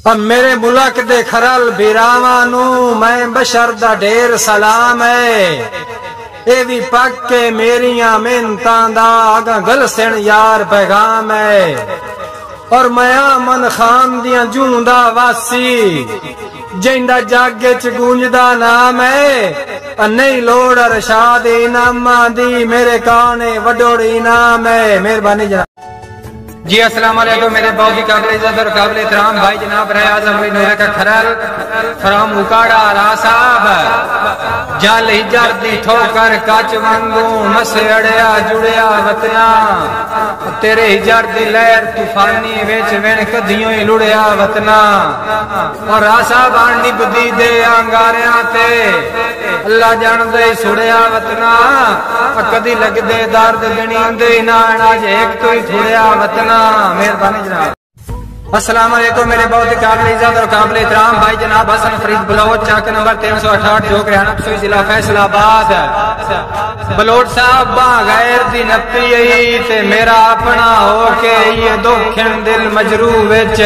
اب میرے ملک دے کھرل بیراواں نو میں بشر دا ڈھیر سلام ہے، اے بھی پک کے میریاں محنتاں دا آگاں گل سن یار پیغام ہے، اور میں آمن خان دیاں جوں دا واسی جیندا جگ چ گونجدا نام ہے، نہیں لوڑ ارشاد انعاماں دی میرے کانے وڈوڑی انعام ہے۔ مہربانی جناب۔ جی السلام علیکم میرے بہت ہی قابل عزت اور قابل احترام بھائی جناب رہے اعظم علی نورے کا کھرل فرام اکاڑا راہ صاحب، جل ہجر دی ٹھوکر کچ وانگوں مسے اڑیا جڑیا وطنا، تیرے ہجر دی لہر طوفانی وچ وین کدیوں ہی لڑیا وطنا، اور راہ صاحب آن نبدی دے انگاریاں تے اللہ جان دے سڑیا وطنا، کدی لگ دے درد گنی دے نان اج ایک تو ہی تھڑیا وطنا۔ مہربانی جناب۔ السلام علیکم میرے بہت ہی قابل عزت اور قابل احترام بھائی جناب حسن فرید بلوچ چاک نمبر 368 جو ہریانہ پسوئی ضلع فیصل آباد۔ بلوچ صاحب باں غیر دی نپی ای تے میرا اپنا ہو کے یہ دکھن دل مجروح وچ،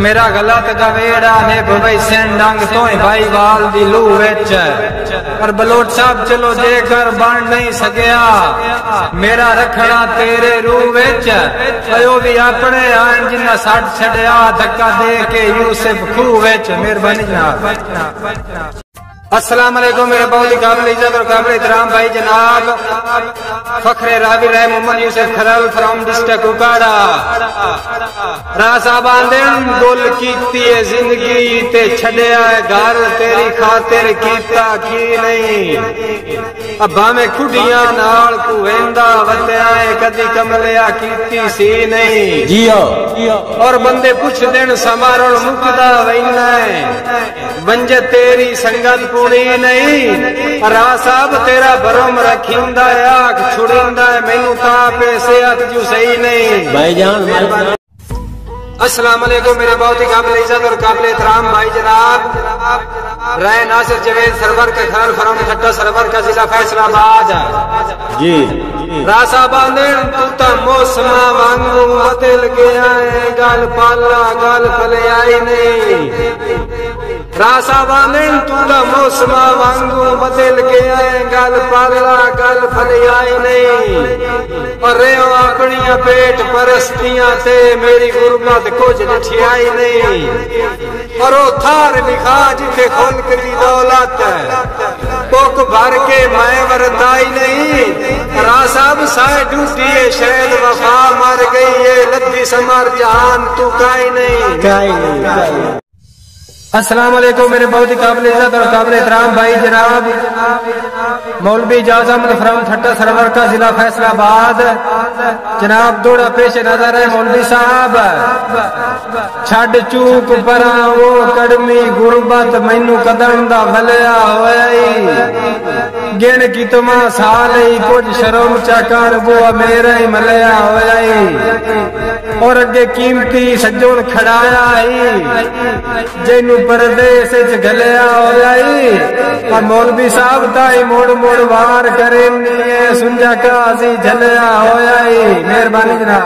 میرا غلط دا ویڑا نے بھئی سین ڈنگ توئیں بھائی وال دی لو وچ، اور بلوچ صاحب چلو جے کر بن نہیں سکیا میرا رکھنا تیرے روح وچ، ایو بھی اپنے آن جنہ سٹ چھڑیا دھکا دے کے یوسف خوہ وچ۔ مہربانی جناب۔ السلام علیکم میرے بہت ہی قابل عزت اور قابل احترام بھائی جناب فخر راوی رہے محمد یوسف کھرل فرام ڈسٹرکٹ اکاڑا۔ راہ صاحب آندن گل کیتی ہے زندگی تے چھڈیا ہے گھر، تیری خاطر کیتا کی نہیں، ابا میں کھڈیاں نال کو ویندا وتیا ہے کدی کملیا کیتی سی نہیں، اور بندے پوچھ دین سمارن مکدا وینا ہے ونج تیری سنگت پوری نہیں، راہ صاحب تیرا برم رکھیندا ہے آگ چھڑیندا ہے مینوں تا پیسے ہاتھ جو صحیح نہیں۔ بھائی جان السلام علیکم میرے بہت ہی قابل عزت اور قابل احترام بھائی جناب رائے ناصر جوید سرور کا کھرل فرام ٹھٹا سرور کا ضلع فیصل آباد۔ جی راہ صاحب آندن تو تا موسما وانگوں بدل گیا ہے گل پالا گل پلیائی نہیں، راہ صاحب آندن تو تا موسما وانگوں بدل گیا ہے گل پالا گل پلیائی نہیں، اور رہو اپنیاں پیٹ پرستیاں تے میری غربت کچھ لٹھیائی نہیں، اور او تھار لکھا جتے خلق دی دولت پوک بھر کے میں وردائی نہیں، راہ صاحب سائے ڈوٹی ہے شاید وفا مر گئی ہے لدھی سمر جہان تو کائی نہیں۔ السلام علیکم میرے بہت ہی قابل عزت اور قابل احترام بھائی جناب مولوی اجاز احمد فرام ٹھٹا سرور کا ضلع فیصل آباد۔ جناب دوڑا پیش نظر ہے مولوی صاحب، چھڈ چوک پراں وہ کڑمی غربت مینوں قدم دا بھلیا ہوئی، گن کی تما سال ہی کچھ شرم چکر وہ میرا ہی ملیا ہوئی، اور اگے قیمتی سجون کھڑایا ہی جنوں پردیس چ گلیا ہوئی، اور مولوی صاحب تائی موڑ موڑ وار کرنی ہے سنجا قاضی جھلیا ہوئی۔ مہربانی جناب۔